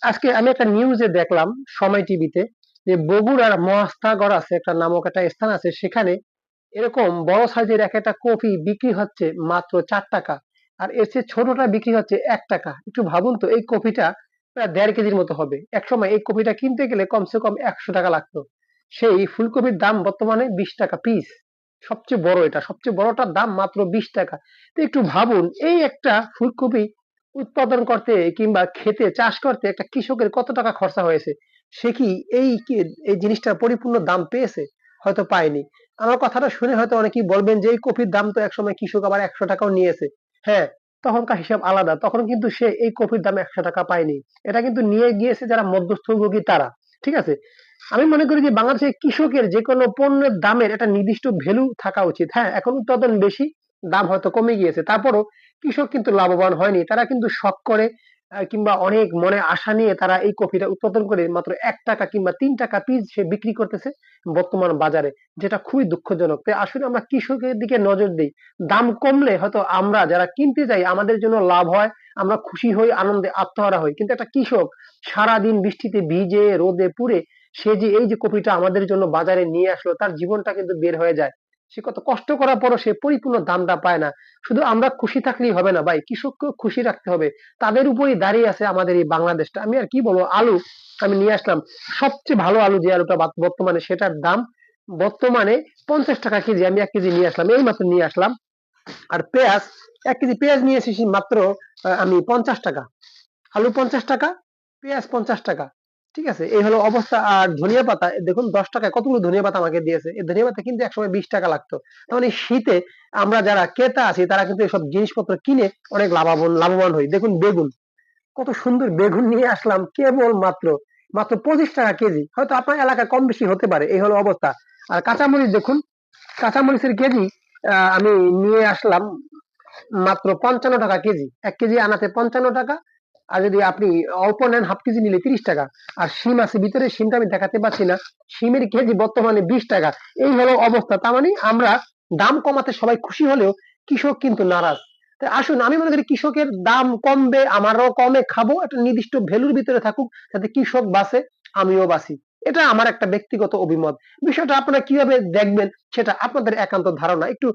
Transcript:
আজকে আমি একটা নিউজে দেখলাম সময় টিভিতে যে বগুড়ার মহাস্থাগড় আছে একটা নামক একটা স্থান আছে সেখানে এরকম বড় সাইজের এক একটা কফি বিক্রি হচ্ছে মাত্র 4 টাকা। আর এর চেয়ে ছোটটা বিক্রি হচ্ছে 1 টাকা। একটু ভাবুন তো, এই কফিটা প্রায় 1.5 কেজির মতো হবে। এক সময় এই কফিটা কিনতে গেলে কমসে কম 100 টাকা লাগতো। সেই ফুলকপির দাম বর্তমানে 20 টাকা পিস। সবচেয়ে বড়, এটা সবচেয়ে বড়টার দাম মাত্র 20 টাকা। তো একটু ভাবুন, এই একটা ফুলকপি উৎপাদন করতে কিংবা খেতে চাষ করতে একটা কৃষকের কত টাকা খরচা হয়েছে। সে কি এই জিনিসটার পরিপূর্ণ দাম পেয়েছে? হয়তো পায়নি। আমার কথাটা শুনে হয়তো অনেকেই বলবেন যে এই কফির দাম তো একসময় কৃষক আবার 100 টাকাও নিয়েছে। হ্যাঁ, তখনকার হিসাব আলাদা, তখন কিন্তু সে এই কফির দাম 100 টাকা পায়নি। এটা কিন্তু নিয়ে গিয়েছে যারা মধ্যস্থভোগী তারা। ঠিক আছে, আমি মনে করি যে বাংলাদেশের কৃষকের যে কোনো পণ্যের দামের একটা নির্দিষ্ট ভ্যালু থাকা উচিত। হ্যাঁ, এখন উৎপাদন বেশি, দাম হয়তো কমে গিয়েছে, তারপরও কৃষক কিন্তু লাভবান হয়নি। তারা কিন্তু শখ করে কিংবা অনেক মনে আশা নিয়ে তারা এই কফিটা উৎপাদন করে মাত্র 1 টাকা কিংবা 3 টাকা পিস সে বিক্রি করতেছে বর্তমান বাজারে, যেটা খুবই দুঃখজনক। তাই আসলে আমরা কৃষকের দিকে নজর দিই। দাম কমলে হয়তো আমরা যারা কিনতে যাই আমাদের জন্য লাভ হয়, আমরা খুশি হই, আনন্দে আত্মহারা হই। কিন্তু একটা কৃষক সারাদিন বৃষ্টিতে ভিজে রোদে পুড়ে সে যে এই যে কপিটা আমাদের জন্য বাজারে নিয়ে আসলো, তার জীবনটা কিন্তু বের হয়ে যায়। সে কত কষ্ট করার পরও সে পরিপূর্ণ দামটা পায় না। শুধু আমরা খুশি থাকলেই হবে না ভাই, কৃষককেও খুশি রাখতে হবে। তাদের উপরই দাঁড়িয়ে আছে আমাদের এই বাংলাদেশটা। আমি আর কি বলবো, আলু আমি নিয়ে আসলাম। সবচেয়ে ভালো আলু যে আলুটা বর্তমানে, সেটার দাম বর্তমানে 50 টাকা কেজি। আমি 1 কেজি নিয়ে আসলাম, এই মাত্র নিয়ে আসলাম। আর পেঁয়াজ, 1 কেজি পেঁয়াজ নিয়ে এসেছি মাত্র আমি 50 টাকা। আলু 50 টাকা, পেঁয়াজ 50 টাকা। ঠিক আছে, এই হলো অবস্থা। আর ধনিয়া পাতা দেখুন 10 টাকায় কতগুলো ধনিয়া পাতা আমাকে দিয়েছে। এই ধনিয়া পাতা কিন্তু একসময় 20 টাকা লাগতো। মানে শীতে আমরা যারা ক্রেতা আছি তারা কিন্তু এসব জিনিসপত্র কিনে অনেক লাভবান হই। দেখুন বেগুন, কত সুন্দর বেগুন নিয়ে আসলাম কেবল মাত্র মাত্র 25 টাকা কেজি। হয়তো আপনার এলাকায় কম বেশি হতে পারে, এই হলো অবস্থা। আর কাঁচামরিচ দেখুন, কাঁচামরিচের কেজি আমি নিয়ে আসলাম মাত্র 55 টাকা কেজি। 1 কেজি আনাতে 55 টাকা। আর যদি আপনি অল্প নেন, হাফ কেজি নিলে 30 টাকা। আর শিম আছে ভিতরে, শিমটা আমি দেখাতে পাচ্ছি না। শিমের কেজি বর্তমানে 20 টাকা। এই হলো অবস্থা। তার মানে আমরা দাম কমাতে সবাই খুশি হলেও কৃষক কিন্তু নারাজ। তাই আসুন, আমি মনে করি কৃষকের দাম কমবে, আমারও কমে, খাবো, একটা নির্দিষ্ট ভ্যালুর ভিতরে থাকুক, যাতে কৃষক বাঁচে, আমিও বাঁচি। এটা আমার একটা ব্যক্তিগত অভিমত। বিষয়টা আপনারা কিভাবে দেখবেন সেটা আপনাদের একান্ত ধারণা। একটু